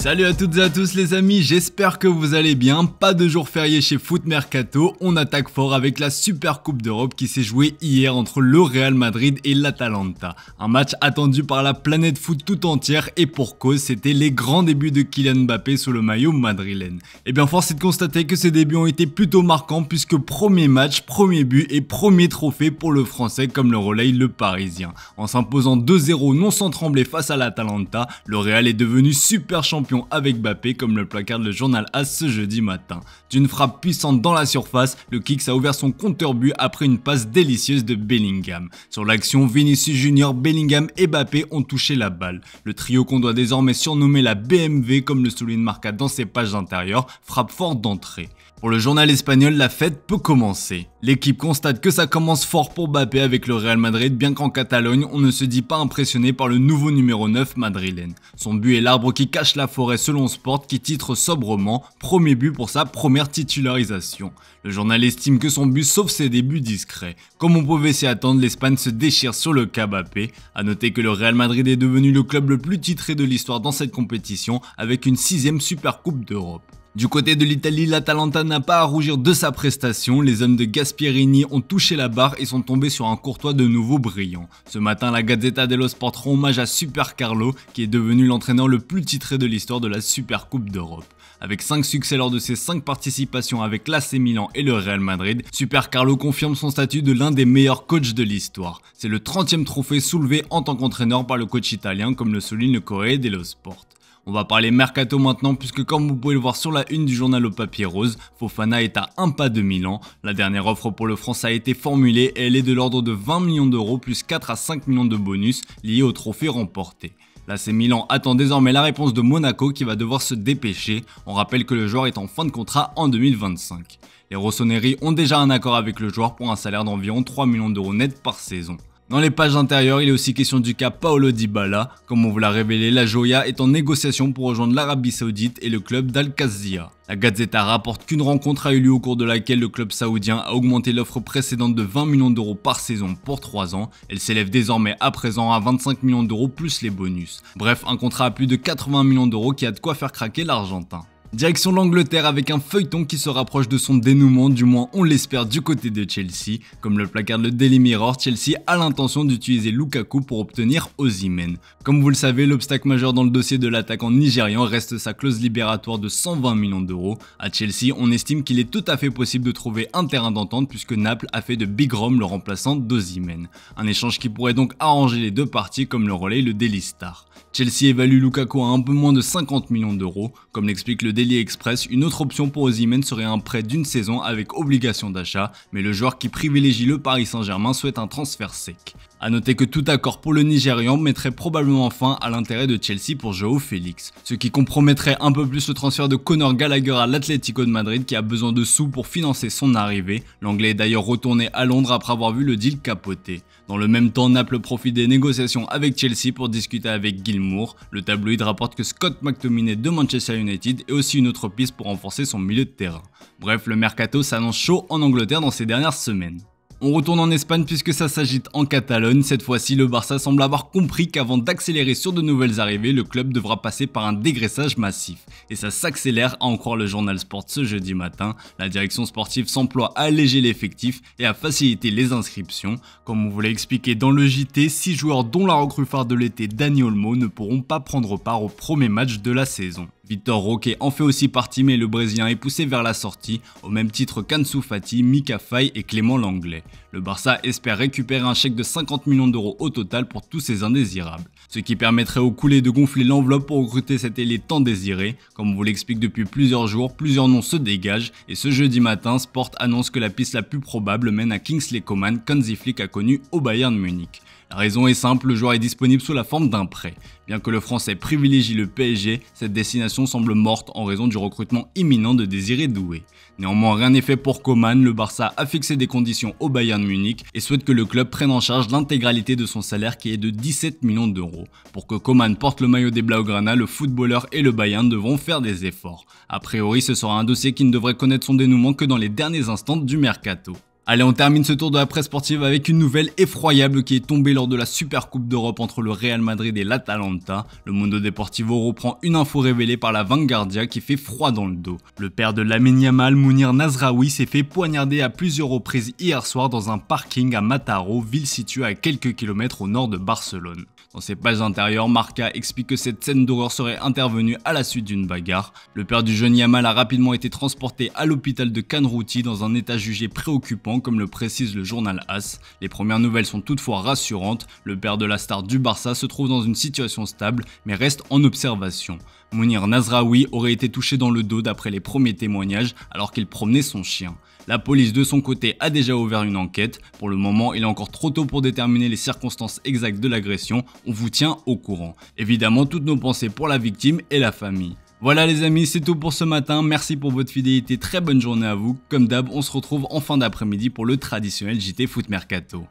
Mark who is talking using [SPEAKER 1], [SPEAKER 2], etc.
[SPEAKER 1] Salut à toutes et à tous les amis, j'espère que vous allez bien. Pas de jour férié chez Foot Mercato, on attaque fort avec la Super Coupe d'Europe qui s'est jouée hier entre le Real Madrid et l'Atalanta. Un match attendu par la planète foot tout entière et pour cause, c'était les grands débuts de Kylian Mbappé sous le maillot madrilène. Et bien force est de constater que ces débuts ont été plutôt marquants puisque premier match, premier but et premier trophée pour le français comme le relaye le parisien. En s'imposant 2-0 non sans trembler face à l'Atalanta, le Real est devenu super champion avec Mbappé comme le placarde le journal AS ce jeudi matin. D'une frappe puissante dans la surface, le Kicks a ouvert son compteur but après une passe délicieuse de Bellingham. Sur l'action, Vinicius Junior, Bellingham et Mbappé ont touché la balle. Le trio qu'on doit désormais surnommer la BMW comme le souligne Marca dans ses pages intérieures, frappe forte d'entrée. Pour le journal espagnol, la fête peut commencer. L'équipe constate que ça commence fort pour Mbappé avec le Real Madrid, bien qu'en Catalogne, on ne se dit pas impressionné par le nouveau numéro 9 madrilène. Son but est l'arbre qui cache la forêt selon Sport qui titre sobrement « Premier but pour sa première titularisation ». Le journal estime que son but sauve ses débuts discrets. Comme on pouvait s'y attendre, l'Espagne se déchire sur le cas Mbappé. A noter que le Real Madrid est devenu le club le plus titré de l'histoire dans cette compétition avec une 6ème Super Coupe d'Europe. Du côté de l'Italie, l'Atalanta n'a pas à rougir de sa prestation, les hommes de Gasperini ont touché la barre et sont tombés sur un Courtois de nouveau brillant. Ce matin, la Gazzetta dello Sport rend hommage à Super Carlo, qui est devenu l'entraîneur le plus titré de l'histoire de la Super Coupe d'Europe. Avec 5 succès lors de ses 5 participations avec l'AC Milan et le Real Madrid, Super Carlo confirme son statut de l'un des meilleurs coachs de l'histoire. C'est le 30e trophée soulevé en tant qu'entraîneur par le coach italien, comme le souligne le Corriere dello Sport. On va parler mercato maintenant puisque comme vous pouvez le voir sur la une du journal au papier rose, Fofana est à un pas de Milan. La dernière offre pour le Français a été formulée et elle est de l'ordre de 20 millions d'euros plus 4 à 5 millions de bonus liés au trophée remporté. L'AC Milan attend désormais la réponse de Monaco qui va devoir se dépêcher. On rappelle que le joueur est en fin de contrat en 2025. Les Rossoneri ont déjà un accord avec le joueur pour un salaire d'environ 3 millions d'euros net par saison. Dans les pages intérieures, il est aussi question du cas Paulo Dybala. Comme on vous l'a révélé, la Joya est en négociation pour rejoindre l'Arabie Saoudite et le club d'Al-Qazia. La Gazzetta rapporte qu'une rencontre a eu lieu au cours de laquelle le club saoudien a augmenté l'offre précédente de 20 millions d'euros par saison pour 3 ans. Elle s'élève désormais à présent à 25 millions d'euros plus les bonus. Bref, un contrat à plus de 80 millions d'euros qui a de quoi faire craquer l'Argentin. Direction l'Angleterre avec un feuilleton qui se rapproche de son dénouement, du moins on l'espère du côté de Chelsea. Comme le placarde le Daily Mirror, Chelsea a l'intention d'utiliser Lukaku pour obtenir Osimhen. Comme vous le savez, l'obstacle majeur dans le dossier de l'attaquant nigérian reste sa clause libératoire de 120 millions d'euros. À Chelsea, on estime qu'il est tout à fait possible de trouver un terrain d'entente puisque Naples a fait de Big Rom le remplaçant d'Osimhen. Un échange qui pourrait donc arranger les deux parties comme le relaye le Daily Star. Chelsea évalue Lukaku à un peu moins de 50 millions d'euros. Comme l'explique le Daily Express, une autre option pour Osimhen serait un prêt d'une saison avec obligation d'achat, mais le joueur qui privilégie le Paris Saint-Germain souhaite un transfert sec. A noter que tout accord pour le Nigérian mettrait probablement fin à l'intérêt de Chelsea pour João Félix, ce qui compromettrait un peu plus le transfert de Conor Gallagher à l'Atlético de Madrid qui a besoin de sous pour financer son arrivée. L'anglais est d'ailleurs retourné à Londres après avoir vu le deal capoter. Dans le même temps, Naples profite des négociations avec Chelsea pour discuter avec Gilmour. Le tabloïd rapporte que Scott McTominay de Manchester United est aussi une autre piste pour renforcer son milieu de terrain. Bref, le mercato s'annonce chaud en Angleterre dans ces dernières semaines. On retourne en Espagne puisque ça s'agite en Catalogne. Cette fois-ci, le Barça semble avoir compris qu'avant d'accélérer sur de nouvelles arrivées, le club devra passer par un dégraissage massif. Et ça s'accélère, à en croire le journal Sport ce jeudi matin. La direction sportive s'emploie à alléger l'effectif et à faciliter les inscriptions. Comme on vous l'a expliqué dans le JT, 6 joueurs dont la recrue phare de l'été Dani Olmo ne pourront pas prendre part au premier match de la saison. Vitor Roque en fait aussi partie mais le Brésilien est poussé vers la sortie, au même titre qu'Ansu Fati, Mika Faye et Clément Langlais. Le Barça espère récupérer un chèque de 50 millions d'euros au total pour tous ces indésirables, ce qui permettrait aux coulés de gonfler l'enveloppe pour recruter cet ailier tant désiré. Comme on vous l'explique depuis plusieurs jours, plusieurs noms se dégagent et ce jeudi matin, Sport annonce que la piste la plus probable mène à Kingsley Coman qu'Hansi Flick a connu au Bayern Munich. La raison est simple, le joueur est disponible sous la forme d'un prêt. Bien que le Français privilégie le PSG, cette destination semble morte en raison du recrutement imminent de Désiré Doué. Néanmoins, rien n'est fait pour Coman, le Barça a fixé des conditions au Bayern Munich et souhaite que le club prenne en charge l'intégralité de son salaire qui est de 17 millions d'euros. Pour que Coman porte le maillot des Blaugrana, le footballeur et le Bayern devront faire des efforts. A priori, ce sera un dossier qui ne devrait connaître son dénouement que dans les derniers instants du mercato. Allez, on termine ce tour de la presse sportive avec une nouvelle effroyable qui est tombée lors de la Super Coupe d'Europe entre le Real Madrid et l'Atalanta. Le Mundo Deportivo reprend une info révélée par la Vanguardia qui fait froid dans le dos. Le père de Lamine Yamal, Mounir Nasraoui, s'est fait poignarder à plusieurs reprises hier soir dans un parking à Mataró, ville située à quelques kilomètres au nord de Barcelone. Dans ses pages intérieures, Marca explique que cette scène d'horreur serait intervenue à la suite d'une bagarre. Le père du jeune Yamal a rapidement été transporté à l'hôpital de Canrouti dans un état jugé préoccupant, comme le précise le journal AS. Les premières nouvelles sont toutefois rassurantes. Le père de la star du Barça se trouve dans une situation stable mais reste en observation. Mounir Nasraoui aurait été touché dans le dos d'après les premiers témoignages alors qu'il promenait son chien. La police de son côté a déjà ouvert une enquête. Pour le moment, il est encore trop tôt pour déterminer les circonstances exactes de l'agression. On vous tient au courant. Évidemment, toutes nos pensées pour la victime et la famille. Voilà les amis, c'est tout pour ce matin. Merci pour votre fidélité, très bonne journée à vous. Comme d'hab, on se retrouve en fin d'après-midi pour le traditionnel JT Foot Mercato.